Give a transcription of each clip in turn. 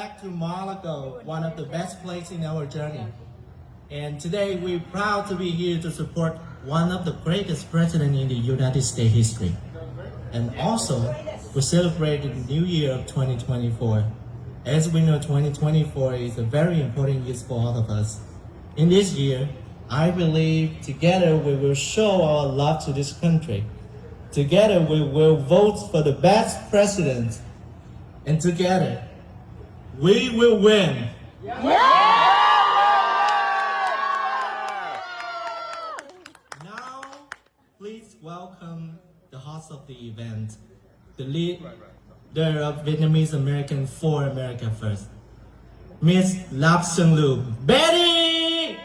back to Mar A Lago, one of the best places in our journey. And today we're proud to be here to support one of the greatest presidents in the United States history. And also, we celebrate the New Year of 2024. As we know, 2024 is a very important year for all of us. In this year, I believe together we will show our love to this country. Together we will vote for the best president. And together, we will win. Now, please welcome the host of the event, the leader of Vietnamese Americans for America First, Miss Lap Sung Lu. Betty!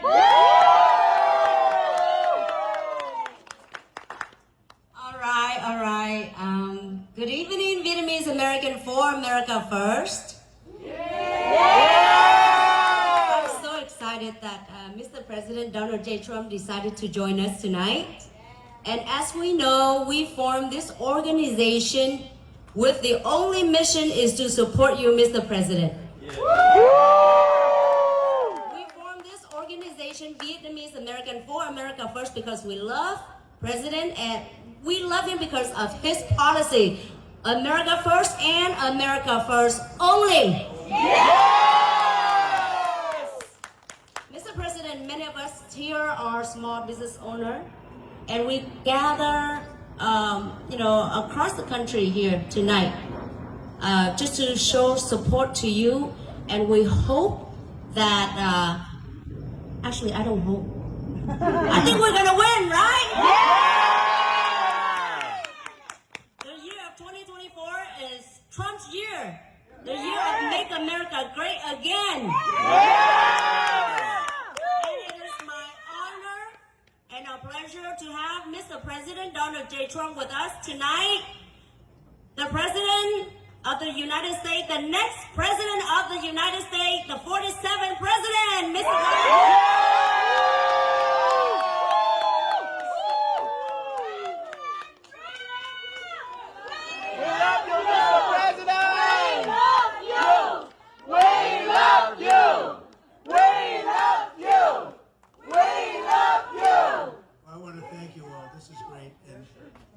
All right. Good evening, Vietnamese American for America First. I'm so excited that Mr. President Donald J. Trump decided to join us tonight. And as we know, we formed this organization with the only mission is to support you, Mr. President. We formed this organization, Vietnamese American for America First, because we love President and we love him because of his policy. America First and America First only. Mr. President, many of us here are small business owners, and we gather, across the country here tonight, just to show support to you. And we hope that, actually, I don't hope. I think we're gonna win, right? The year of 2024 is Trump's year. The year of Make America Great Again. And it is my honor and a pleasure to have Mr. President Donald J. Trump with us tonight. The President of the United States, the next President of the United States, the 47th President, Mr. President.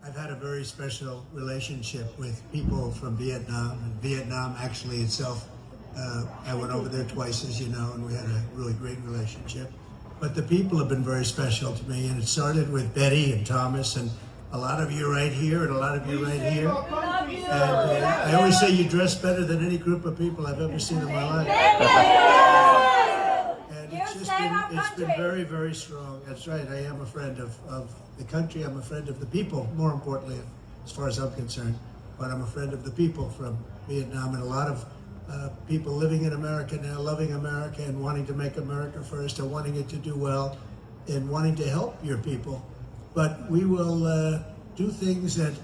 I've had a very special relationship with people from Vietnam, and Vietnam actually itself, I went over there twice, as you know, and we had a really great relationship. But the people have been very special to me, and it started with Betty and Thomas, and a lot of you right here, and a lot of you right here. And I always say you dress better than any group of people I've ever seen in my life. And it's been very, very strong. That's right, I am a friend of the country, I'm a friend of the people, more importantly, as far as I'm concerned. But I'm a friend of the people from Vietnam, and a lot of people living in America now, loving America and wanting to make America first, and wanting it to do well, and wanting to help your people. But we will do things that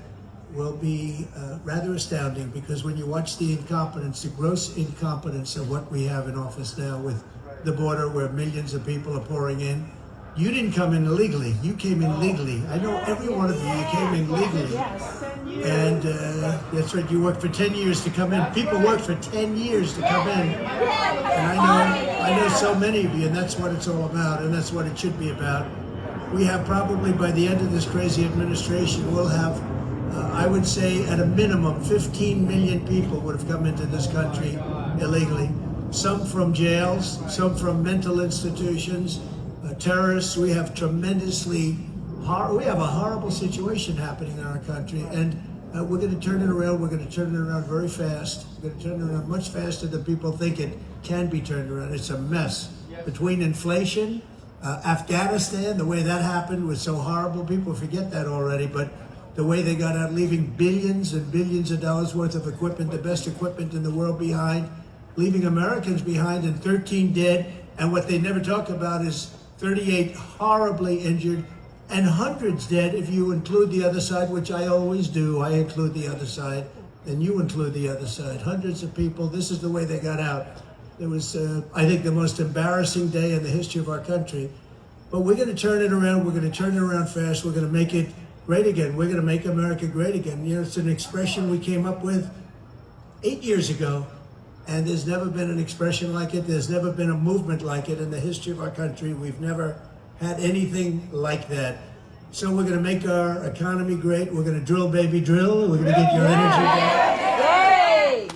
will be rather astounding, because when you watch the incompetence, the gross incompetence of what we have in office now with the border where millions of people are pouring in. You didn't come in illegally, you came in legally. I know every one of you came in legally. And that's right, you worked for 10 years to come in. People worked for 10 years to come in. And I know so many of you, and that's what it's all about, and that's what it should be about. We have probably, by the end of this crazy administration, we'll have, I would say at a minimum, 15 million people would have come into this country illegally. Some from jails, some from mental institutions, terrorists. We have we have a horrible situation happening in our country, and we're going to turn it around. We're going to turn it around very fast. We're going to turn it around much faster than people think it can be turned around. It's a mess. Between inflation, Afghanistan, the way that happened was so horrible. People forget that already, but the way they got out, leaving billions and billions of dollars worth of equipment, the best equipment in the world behind, leaving Americans behind, and 13 dead. And what they never talk about is 38 horribly injured, and hundreds dead if you include the other side, which I always do. I include the other side, and you include the other side. Hundreds of people. This is the way they got out. It was, I think, the most embarrassing day in the history of our country. But we're going to turn it around. We're going to turn it around fast. We're going to make it great again. We're going to make America great again. You know, it's an expression we came up with 8 years ago. And there's never been an expression like it. There's never been a movement like it in the history of our country. We've never had anything like that. So we're going to make our economy great. We're going to drill, baby, drill. We're going to get your energy back.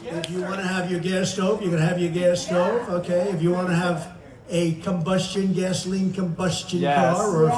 If you want to have your gas stove, you're going to have your gas stove. Okay. If you want to have a gasoline combustion car, or if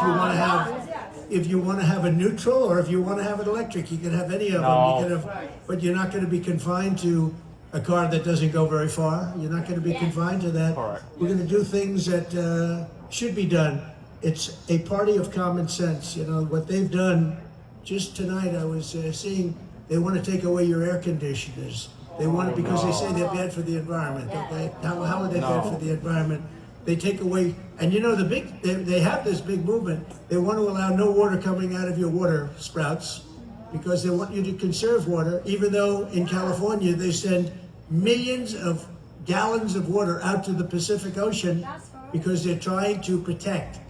you want to have a neutral, or if you want to have an electric, you can have any of them. You can have, but you're not going to be confined to a car that doesn't go very far. You're not going to be confined to that. We're going to do things that should be done. It's a party of common sense. You know, what they've done, just tonight I was seeing, they want to take away your air conditioners. They want it because they say they're bad for the environment. Okay? How are they bad for the environment? They take away, and you know, they have this big movement. They want to allow no water coming out of your water sprouts because they want you to conserve water, even though in California they send millions of gallons of water out to the Pacific Ocean because they're trying to protect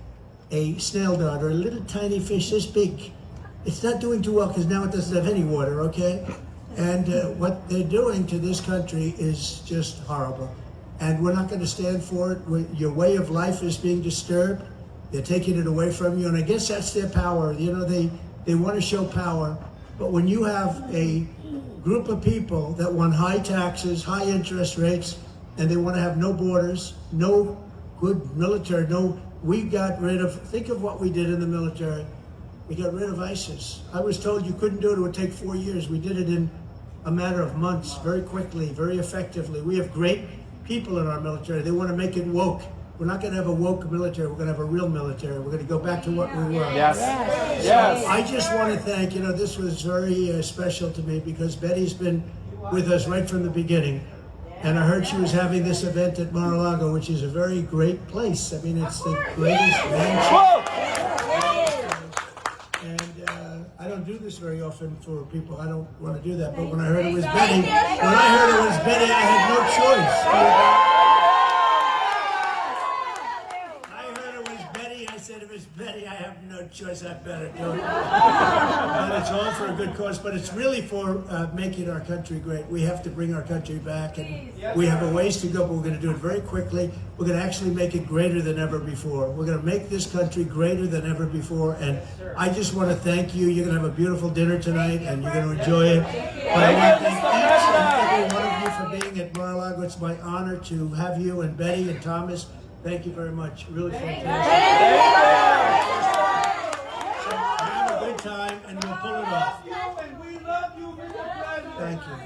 a snail dart or a little tiny fish this big. It's not doing too well because now it doesn't have any water, okay? And what they're doing to this country is just horrible. And we're not going to stand for it. Your way of life is being disturbed. They're taking it away from you. And I guess that's their power. You know, they want to show power. But when you have a group of people that want high taxes, high interest rates, and they want to have no borders, no good military, we got rid of, think of what we did in the military. We got rid of ISIS. I was told you couldn't do it, it would take 4 years. We did it in a matter of months, very quickly, very effectively. We have great people in our military. They want to make it woke. We're not going to have a woke military. We're going to have a real military. We're going to go back to what we were. Yes. So I just want to thank, you know, this was very special to me because Betty's been with us right from the beginning. And I heard she was having this event at Mar A Lago, which is a very great place. I mean, it's the greatest mansion. And I don't do this very often for people. I don't want to do that. But when I heard it was Betty, I had no choice. Betty, I have no choice. I better do it. But it's all for a good cause. But it's really for making our country great. We have to bring our country back, and we have a ways to go. But we're going to do it very quickly. We're going to actually make it greater than ever before. We're going to make this country greater than ever before. And I just want to thank you. You're going to have a beautiful dinner tonight, and you're going to enjoy it. But I want to thank each and every one of you for being at Mar A Lago. It's my honor to have you and Betty and Thomas. Thank you very much. Really fantastic. So have a good time, and we'll pull it off. And we love you, Mr. President. Thank you.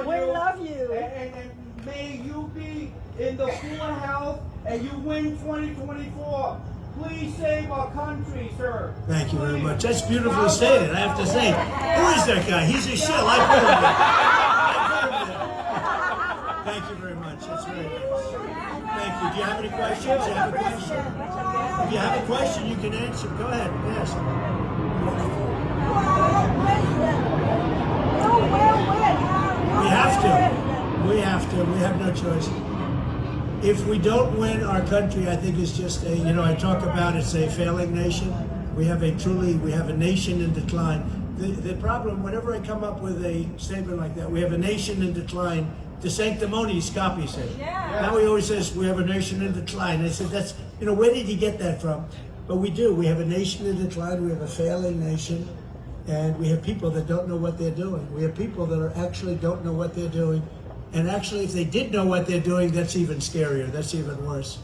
We love you. And may you be in the full health and you win 2024. Please save our country, sir. Thank you very much. That's beautifully stated, I have to say. Who is that guy? He's a shill. I put him there. Thank you very much. That's very nice. Thank you. Do you have any questions? Do you have a question? If you have a question, you can answer. Go ahead. Ask. We have to. We have to. We have no choice. If we don't win, our country, I think, is just a, you know, I talk about it's a failing nation. We have a nation in decline. The problem, whenever I come up with a statement like that, we have a nation in decline, the sanctimonious copies it. Yeah. Now he always says we have a nation in decline. I said, that's, you know, where did he get that from? But we do. We have a nation in decline. We have a failing nation. And we have people that don't know what they're doing. We have people that actually don't know what they're doing. And actually, if they did know what they're doing, that's even scarier. That's even worse.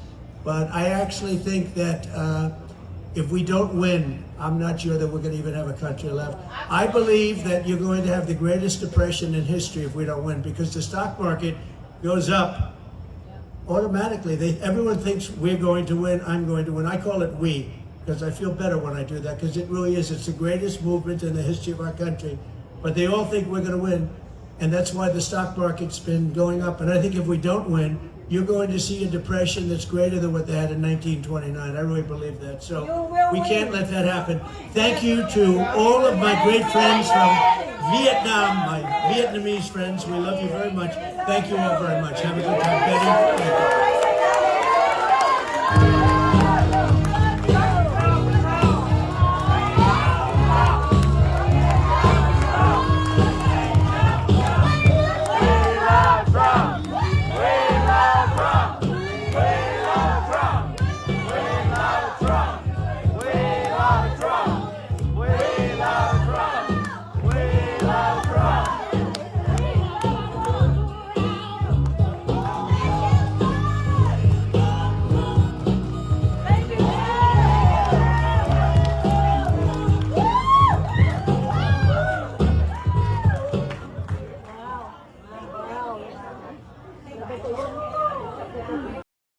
But I actually think that if we don't win, I'm not sure that we're going to even have a country left. I believe that you're going to have the greatest depression in history if we don't win, because the stock market goes up automatically. Everyone thinks we're going to win, I'm going to win. I call it we, because I feel better when I do that, because it really is. It's the greatest movement in the history of our country. But they all think we're going to win, and that's why the stock market's been going up. And I think if we don't win, you're going to see a depression that's greater than what they had in 1929. I really believe that. So we can't let that happen. Thank you to all of my great friends from Vietnam, my Vietnamese friends. We love you very much. Thank you all very much. Have a good time, Betty.